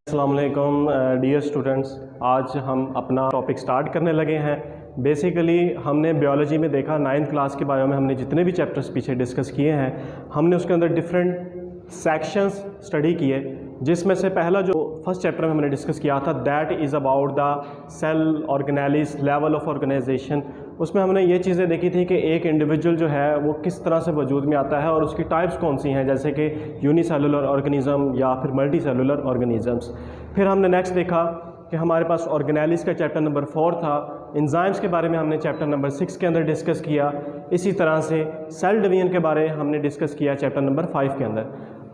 अस्सलाम वालेकुम dear students, आज हम अपना टॉपिक स्टार्ट करने लगे हैं। बेसिकली हमने बायोलॉजी में देखा, 9th क्लास के बायो में हमने जितने भी चैप्टर्स पीछे डिस्कस किए हैं, हमने उसके अंदर डिफरेंट सेक्शंस स्टडी किए, जिसमें से पहला जो फर्स्ट चैप्टर में हमने डिस्कस किया था that is about the cell organelles level of organization. उसमें हमने ये चीज़ें देखी थी कि एक इंडिविजुअल जो है वो किस तरह से वजूद में आता है और उसकी टाइप्स कौन सी हैं, जैसे कि यूनिसेलुलर ऑर्गेनिज़म या फिर मल्टी सेलुलर ऑर्गेनिज़म्स। फिर हमने नेक्स्ट देखा कि हमारे पास ऑर्गेनेलिस का चैप्टर नंबर 4 था। एंजाइम्स के बारे में हमने चैप्टर नंबर 6 के अंदर डिस्कस किया। इसी तरह से सेल डिवीजन के बारे में हमने डिस्कस किया चैप्टर नंबर 5 के अंदर।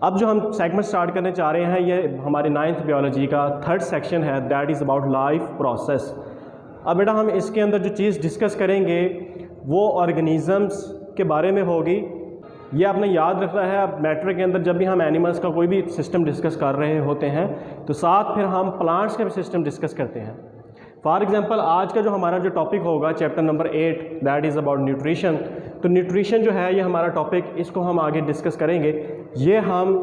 अब जो हम सेगमेंट स्टार्ट करने चाह रहे हैं, ये हमारे 9th बायोलॉजी का 3rd सेक्शन है, that is about life process. अब बेटा हम इसके अंदर जो चीज़ डिस्कस करेंगे वो ऑर्गेनिज़म्स के बारे में होगी। ये आपने याद रखना है। अब मैट्रिक के अंदर जब भी हम एनिमल्स का कोई भी सिस्टम डिस्कस कर रहे होते हैं तो साथ फिर हम प्लांट्स के भी सिस्टम डिस्कस करते हैं। फॉर एग्जांपल आज का जो हमारा जो टॉपिक होगा chapter number 8 that is about nutrition. तो न्यूट्रिशन जो है ये हमारा टॉपिक, इसको हम आगे डिस्कस करेंगे। ये हम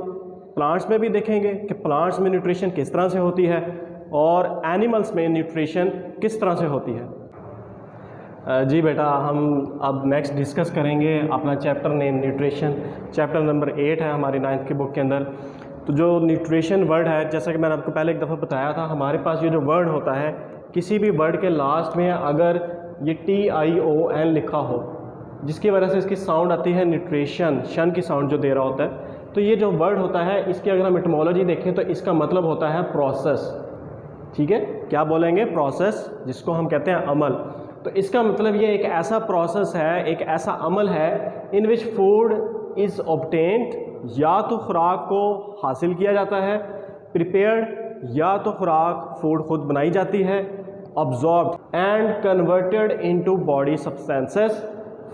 प्लांट्स में भी देखेंगे कि प्लांट्स में न्यूट्रिशन किस तरह से होती है और एनिमल्स में न्यूट्रिशन किस तरह से होती है। जी बेटा, हम अब नेक्स्ट डिस्कस करेंगे अपना chapter name nutrition. Chapter number 8 है हमारी 9th की बुक के अंदर। तो जो न्यूट्रिशन वर्ड है, जैसा कि मैंने आपको पहले एक दफ़ा बताया था, हमारे पास ये जो वर्ड होता है, किसी भी वर्ड के लास्ट में अगर ये TION लिखा हो, जिसकी वजह से इसकी साउंड आती है न्यूट्रिशन, शन की साउंड जो दे रहा होता है, तो ये जो वर्ड होता है इसकी अगर हम एटिमोलॉजी देखें तो इसका मतलब होता है प्रोसेस। ठीक है, क्या बोलेंगे? प्रोसेस, जिसको हम कहते हैं अमल। तो इसका मतलब ये एक ऐसा प्रोसेस है, एक ऐसा अमल है इन विच फूड इज़ ऑब्टेन्ड, या तो खुराक को हासिल किया जाता है, प्रिपेयर्ड, या तो खुराक फूड खुद बनाई जाती है, absorbed and converted into body substances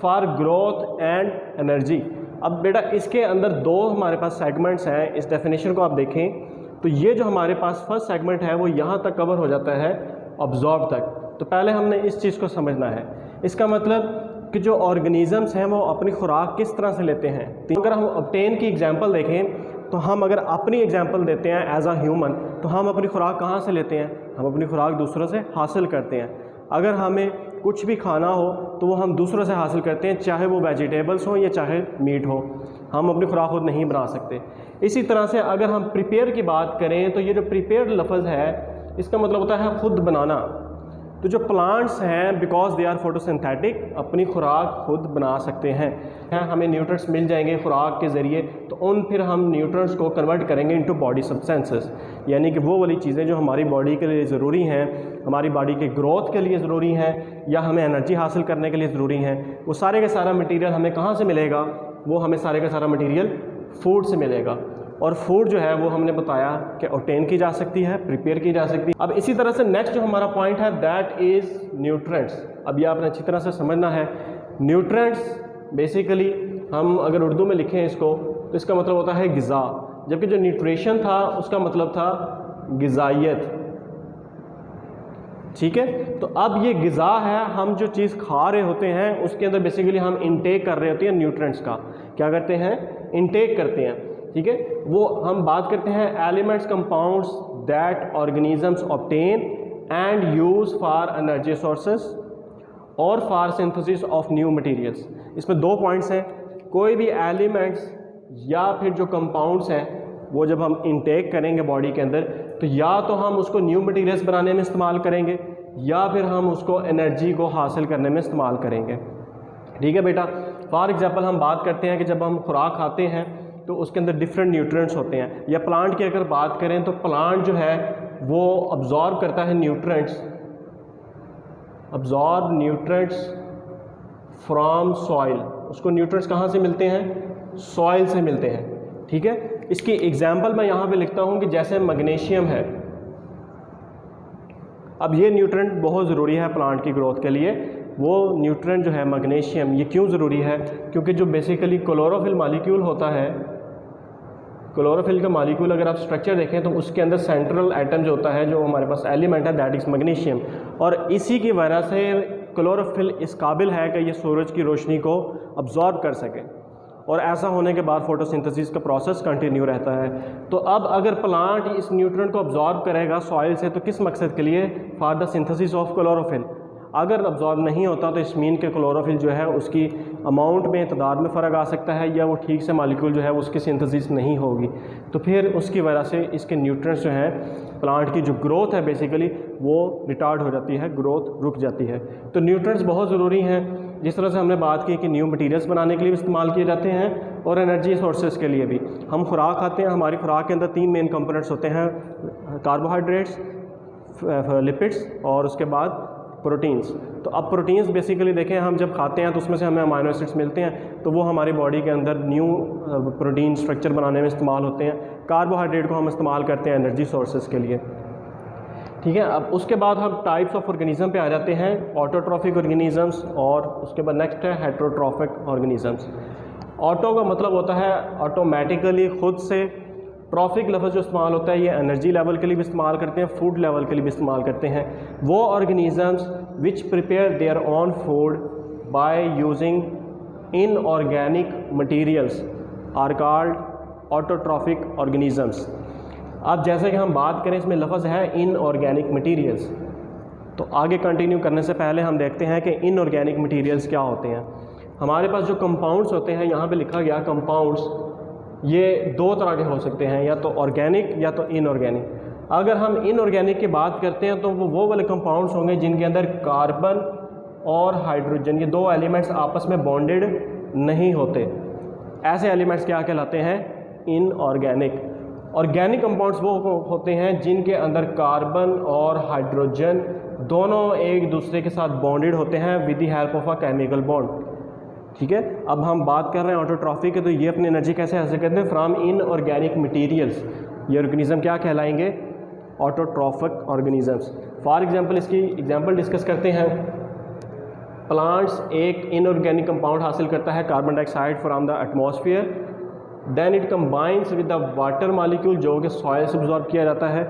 for growth and energy. अब बेटा इसके अंदर दो हमारे पास सेगमेंट्स हैं। इस डेफिनेशन को आप देखें तो ये जो हमारे पास फर्स्ट सेगमेंट है वो यहाँ तक कवर हो जाता है, अब्जॉर्ब तक। तो पहले हमने इस चीज़ को समझना है। इसका मतलब कि जो ऑर्गेनिज़म्स हैं वो अपनी खुराक किस तरह से लेते हैं। तो अगर हम ऑब्टेन की एग्जांपल देखें तो हम अगर अपनी एग्जांपल देते हैं एज अ ह्यूमन, तो हम अपनी खुराक कहाँ से लेते हैं? हम अपनी खुराक दूसरों से हासिल करते हैं। अगर हमें कुछ भी खाना हो तो वो हम दूसरों से हासिल करते हैं, चाहे वो वेजिटेबल्स हो या चाहे मीट हो। हम अपनी खुराक खुद नहीं बना सकते। इसी तरह से अगर हम प्रिपेयर की बात करें तो ये जो प्रिपेयर्ड लफ्ज़ है इसका मतलब होता है खुद बनाना। तो जो प्लांट्स हैं, बिकॉज दे आर फोटोसिंथेटिक, अपनी खुराक खुद बना सकते हैं। हमें न्यूट्रिएंट्स मिल जाएंगे खुराक के ज़रिए, तो उन फिर हम न्यूट्रिएंट्स को कन्वर्ट करेंगे इनटू बॉडी सब्सटेंसेस, यानी कि वो वाली चीज़ें जो हमारी बॉडी के लिए ज़रूरी हैं, हमारी बॉडी के ग्रोथ के लिए ज़रूरी हैं या हमें एनर्जी हासिल करने के लिए ज़रूरी हैं, वो सारे का सारा मटीरियल हमें कहाँ से मिलेगा? वो हमें सारे का सारा मटीरियल फूड से मिलेगा। और फूड जो है वो हमने बताया कि ऑब्टेन की जा सकती है, प्रिपेयर की जा सकती है। अब इसी तरह से नेक्स्ट जो हमारा पॉइंट है दैट इज़ न्यूट्रिएंट्स। अब ये आपने अच्छी तरह से समझना है। न्यूट्रिएंट्स बेसिकली हम अगर उर्दू में लिखें इसको तो इसका मतलब होता है ग़िज़ा, जबकि जो न्यूट्रिशन था उसका मतलब था ग़िज़ाइयत। ठीक है, तो अब ये ग़िज़ा है, हम जो चीज़ खा रहे होते हैं उसके अंदर बेसिकली हम इनटेक कर रहे होते हैं न्यूट्रिएंट्स का। क्या करते हैं? इनटेक करते हैं। ठीक है, वो हम बात करते हैं elements compounds that organisms obtain and use for energy sources और for synthesis of new materials. इसमें दो पॉइंट्स हैं। कोई भी एलिमेंट्स या फिर जो कंपाउंड्स हैं वो जब हम इनटेक करेंगे बॉडी के अंदर, तो या तो हम उसको न्यू मटेरियल्स बनाने में इस्तेमाल करेंगे या फिर हम उसको एनर्जी को हासिल करने में इस्तेमाल करेंगे। ठीक है बेटा, फॉर एग्जांपल हम बात करते हैं कि जब हम खुराक खाते हैं तो उसके अंदर डिफरेंट न्यूट्रिएंट्स होते हैं। या प्लांट की अगर बात करें तो प्लांट जो है वो अब्जॉर्ब करता है nutrients, absorb nutrients from soil. उसको न्यूट्रिएंट्स कहाँ से मिलते हैं? सॉइल से मिलते हैं। ठीक है, इसकी एग्जांपल मैं यहाँ पे लिखता हूँ कि जैसे मैग्नीशियम है। अब ये न्यूट्रिएंट बहुत ज़रूरी है प्लांट की ग्रोथ के लिए। वो न्यूट्रिएंट जो है मैग्नीशियम, ये क्यों ज़रूरी है? क्योंकि जो बेसिकली क्लोरोफिल मॉलिक्यूल होता है, क्लोरोफिल का मॉलिक्यूल अगर आप स्ट्रक्चर देखें तो उसके अंदर सेंट्रल एटम जो होता है, जो हमारे पास एलिमेंट है, दैट इज़ मैग्नीशियम। और इसी की वजह से क्लोरोफिल इस काबिल है कि ये सूरज की रोशनी को अब्जॉर्ब कर सके। और ऐसा होने के बाद फोटोसिंथेसिस का प्रोसेस कंटिन्यू रहता है। तो अब अगर प्लांट इस न्यूट्रिएंट को अब्जॉर्ब करेगा सॉइल से, तो किस मकसद के लिए? For the synthesis of chlorophyll. अगर अब्जॉर्ब नहीं होता तो इस मीन के क्लोरोफिल जो है उसकी अमाउंट में, तादाद में फ़र्क आ सकता है, या वो ठीक से मॉलिक्यूल जो है उसकी सिंथेसिस नहीं होगी, तो फिर उसकी वजह से इसके न्यूट्रिएंट्स जो हैं, प्लांट की जो ग्रोथ है बेसिकली वो रिटार्ड हो जाती है, ग्रोथ रुक जाती है। तो न्यूट्रिएंट्स बहुत ज़रूरी हैं। जिस तरह से हमने बात की कि न्यू मटीरियल्स बनाने के लिए भी इस्तेमाल किए जाते हैं और एनर्जी सोर्सेज के लिए भी। हम खुराक खाते हैं, हमारी खुराक के अंदर 3 मेन कंपोनेंट्स होते हैं, कार्बोहाइड्रेट्स, लिपिड्स और उसके बाद प्रोटीन्स। तो अब प्रोटीन्स बेसिकली देखें, हम जब खाते हैं तो उसमें से हमें अमाइनो एसिड्स मिलते हैं, तो वो हमारी बॉडी के अंदर न्यू प्रोटीन स्ट्रक्चर बनाने में इस्तेमाल होते हैं। कार्बोहाइड्रेट को हम इस्तेमाल करते हैं एनर्जी सोर्सेज के लिए, ठीक है। अब उसके बाद हम टाइप्स ऑफ ऑर्गेनिज्म पे आ जाते हैं, ऑटोट्रॉफिक ऑर्गेनिजम्स, और उसके बाद नेक्स्ट है हेट्रोट्रॉफिक ऑर्गेनिजम्स। ऑटो का मतलब होता है ऑटोमेटिकली, खुद से। ट्रॉफिक लफ्ज़ जो इस्तेमाल होता है ये एनर्जी लेवल के लिए भी इस्तेमाल करते हैं, फूड लेवल के लिए भी इस्तेमाल करते हैं। वो organisms which prepare their own food by using inorganic materials are called autotrophic organisms. अब जैसे कि हम बात करें, इसमें लफ्ज़ है इनऑर्गेनिक मटेरियल्स, तो आगे कंटिन्यू करने से पहले हम देखते हैं कि इनऑर्गेनिक मटेरियल्स क्या होते हैं। हमारे पास जो कंपाउंड्स होते हैं, यहाँ पे लिखा गया कंपाउंड्स, ये 2 तरह के हो सकते हैं, या तो ऑर्गेनिक या तो इनऑर्गेनिक। अगर हम इनऑर्गेनिक की बात करते हैं तो वो वाले कंपाउंड्स होंगे जिनके अंदर कार्बन और हाइड्रोजन, ये 2 एलिमेंट्स आपस में बॉन्डेड नहीं होते। ऐसे एलिमेंट्स क्या कहलाते हैं? इनऑर्गेनिक। ऑर्गेनिक कंपाउंड्स वो होते हैं जिनके अंदर कार्बन और हाइड्रोजन दोनों एक दूसरे के साथ बॉन्डेड होते हैं with the help of a chemical bond, ठीक है। अब हम बात कर रहे हैं ऑटोट्रॉफिक के, तो ये अपनी एनर्जी कैसे हासिल करते हैं? From inorganic materials. ये ऑर्गेनिज्म क्या कहलाएंगे? Autotrophic organisms. फॉर एग्जांपल, इसकी एग्जांपल डिस्कस करते हैं। प्लांट्स एक इनऑर्गेनिक कंपाउंड हासिल करता है, carbon dioxide from the atmosphere, then it combines with the water molecule, जो कि सॉइल से अब्जॉर्ब किया जाता है।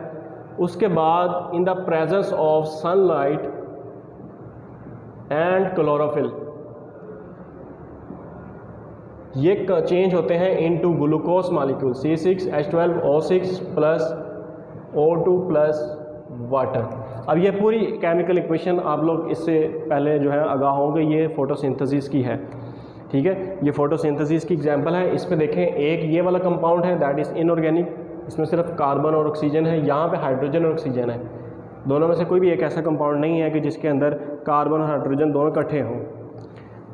उसके बाद in the presence of sunlight and chlorophyll, ये चेंज होते हैं into glucose molecule C6H12O6 plus O2 plus water. अब ये पूरी केमिकल इक्वेशन आप लोग इससे पहले जो है आगाह होंगे, ये फोटोसिंथेसिस की है, ठीक है। ये फोटोसिंथेसिस की एग्जांपल है। इस पे देखें, एक ये वाला कंपाउंड है दैट इज़ इनऑर्गेनिक, इसमें सिर्फ कार्बन और ऑक्सीजन है, यहाँ पे हाइड्रोजन और ऑक्सीजन है। दोनों में से कोई भी एक ऐसा कंपाउंड नहीं है कि जिसके अंदर कार्बन और हाइड्रोजन दोनों इकट्ठे हों।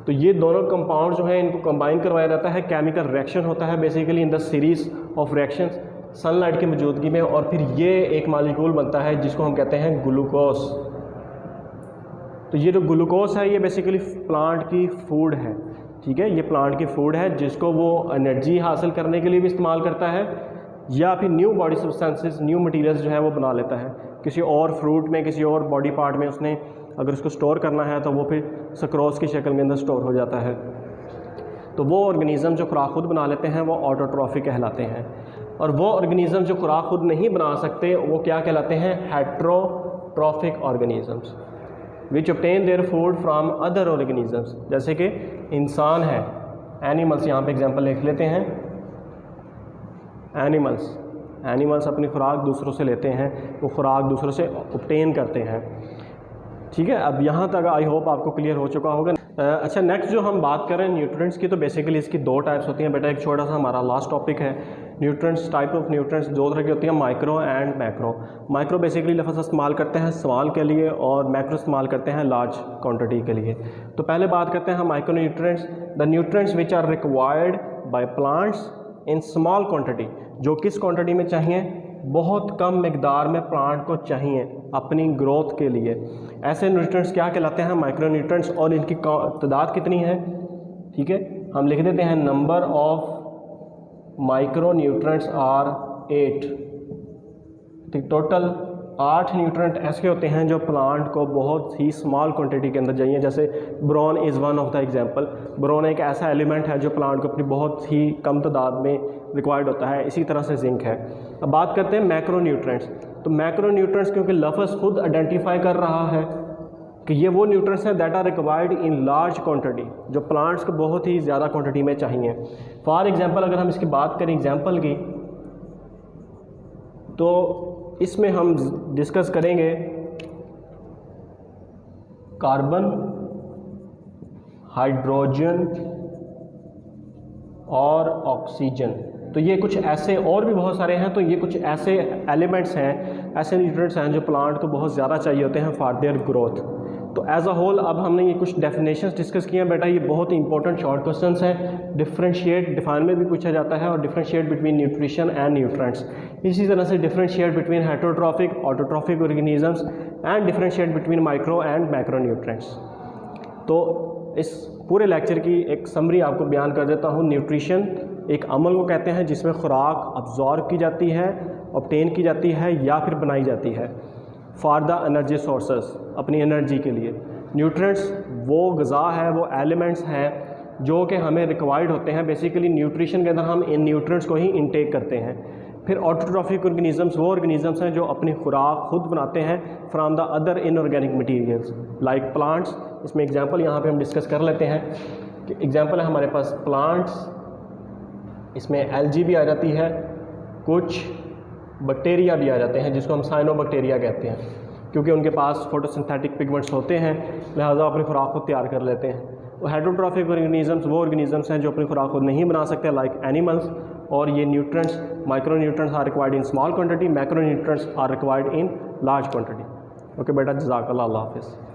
तो ये दोनों कंपाउंड जो हैं इनको कंबाइन करवाया जाता है, केमिकल रिएक्शन होता है basically in the series of reactions sunlight की मौजूदगी में, और फिर ये एक मॉलिक्यूल बनता है जिसको हम कहते हैं ग्लूकोज। तो ये जो ग्लूकोज है ये बेसिकली प्लांट की फूड है, ठीक है। ये प्लांट की फूड है जिसको वो एनर्जी हासिल करने के लिए भी इस्तेमाल करता है, या फिर new body substances, new materials जो है वो बना लेता है किसी और फ्रूट में, किसी और बॉडी पार्ट में। उसने अगर उसको स्टोर करना है तो वो फिर सक्रोज की शक्ल में अंदर स्टोर हो जाता है। तो वो ऑर्गेनिज्म जो खुराक खुद बना लेते हैं वो ऑटोट्रॉफिक कहलाते हैं, और वो ऑर्गेनिज्म जो खुराक खुद नहीं बना सकते वो क्या कहलाते हैं? Heterotrophic organisms which obtain their food from other organisms. जैसे कि इंसान है, एनिमल्स, यहाँ पे एग्जांपल लिख लेते हैं। एनिमल्स अपनी खुराक दूसरों से लेते हैं, वो खुराक दूसरों से ऑब्टेन करते हैं, ठीक है। अब यहाँ तक आई होप आपको क्लियर हो चुका होगा। अच्छा, नेक्स्ट जो हम बात करें न्यूट्रिएंट्स की, तो बेसिकली इसकी 2 टाइप्स होती हैं बेटा। एक छोटा सा हमारा लास्ट टॉपिक है न्यूट्रिएंट्स, टाइप ऑफ न्यूट्रिएंट्स 2 तरह की होती हैं, micro and macro. Micro basically लफ्ज़ इस्तेमाल करते हैं स्मॉल के लिए, और मैक्रो इस्तेमाल करते हैं लार्ज क्वांटिटी के लिए। तो पहले बात करते हैं हम micro nutrients. The nutrients which are required by plants in small quantity, जो किस क्वांटिटी में चाहिए? बहुत कम मिकदार में प्लांट को चाहिए अपनी ग्रोथ के लिए। ऐसे न्यूट्रिएंट्स क्या कहलाते हैं? Micro nutrients. और इनकी तादाद कितनी है? ठीक है, हम लिख देते हैं number of micro nutrients are 8। Total 8 nutrient ऐसे होते हैं जो प्लांट को बहुत ही स्मॉल क्वांटिटी के अंदर चाहिए। जैसे boron is one of the example. Boron एक ऐसा एलिमेंट है जो प्लांट को अपनी बहुत ही कम तादाद में रिक्वायर्ड होता है। इसी तरह से जिंक है। अब बात करते हैं मैक्रो न्यूट्रिएंट्स। तो मैक्रो न्यूट्रिएंट्स क्योंकि लफ्ज़ खुद आइडेंटिफाई कर रहा है कि ये वो न्यूट्रिएंट्स हैं that are required in large quantity, जो प्लांट्स को बहुत ही ज़्यादा क्वांटिटी में चाहिए। फॉर एग्जांपल अगर हम इसकी बात करें एग्जांपल की, तो इसमें हम डिस्कस करेंगे कार्बन, हाइड्रोजन और ऑक्सीजन। तो ये कुछ ऐसे और भी बहुत सारे हैं, तो ये कुछ ऐसे एलिमेंट्स हैं, ऐसे न्यूट्रिएंट्स हैं जो प्लांट को बहुत ज़्यादा चाहिए होते हैं फॉर देयर ग्रोथ। तो एज अ होल अब हमने ये कुछ डेफिनेशंस डिस्कस किए हैं बेटा, ये बहुत ही इंपॉर्टेंट शॉर्ट क्वेश्चंस हैं। डिफरेंशिएट में भी पूछा जाता है, और differentiate between nutrition and nutrients. इसी तरह से differentiate between heterotrophic, autotrophic organisms and differentiate between micro and macro nutrients. तो इस पूरे लेक्चर की एक समरी आपको बयान कर देता हूँ। न्यूट्रिशन एक अमल को कहते हैं जिसमें खुराक अब्जॉर्ब की जाती है, ऑब्टेन की जाती है या फिर बनाई जाती है फॉर द एनर्जी सोर्सेस, अपनी एनर्जी के लिए। न्यूट्रिएंट्स वो ग़िज़ा है, वो एलिमेंट्स हैं जो कि हमें रिक्वायर्ड होते हैं। बेसिकली न्यूट्रिशन के अंदर हम इन न्यूट्रिएंट्स को ही इनटेक करते हैं। फिर ऑटोट्रॉफिक ऑर्गेनिजम्स वो ऑर्गेनिजम्स हैं जो अपनी खुराक खुद बनाते हैं from the other inorganic materials like plants. इसमें एग्जांपल यहाँ पे हम डिस्कस कर लेते हैं कि एग्जांपल है हमारे पास प्लांट्स, इसमें एल्गी भी आ जाती है, कुछ बैक्टीरिया भी आ जाते हैं जिसको हम साइनोबैक्टीरिया कहते हैं, क्योंकि उनके पास फोटोसिंथेटिक पिगमेंट्स होते हैं, लिहाजा अपनी खुराक को तैयार कर लेते हैं। वो हेटेरोट्रॉफिक ऑर्गेनिजम्स वो ऑर्गेनिजम्स हैं जो अपनी खुराक खुद नहीं बना सकते लाइक एनिमल्स। और ये nutrients, micro nutrients are required in small quantity, macro nutrients are required in large quantity. Okay बेटा, जज़ाकल्लाह, अल्लाह हाफ़िज़।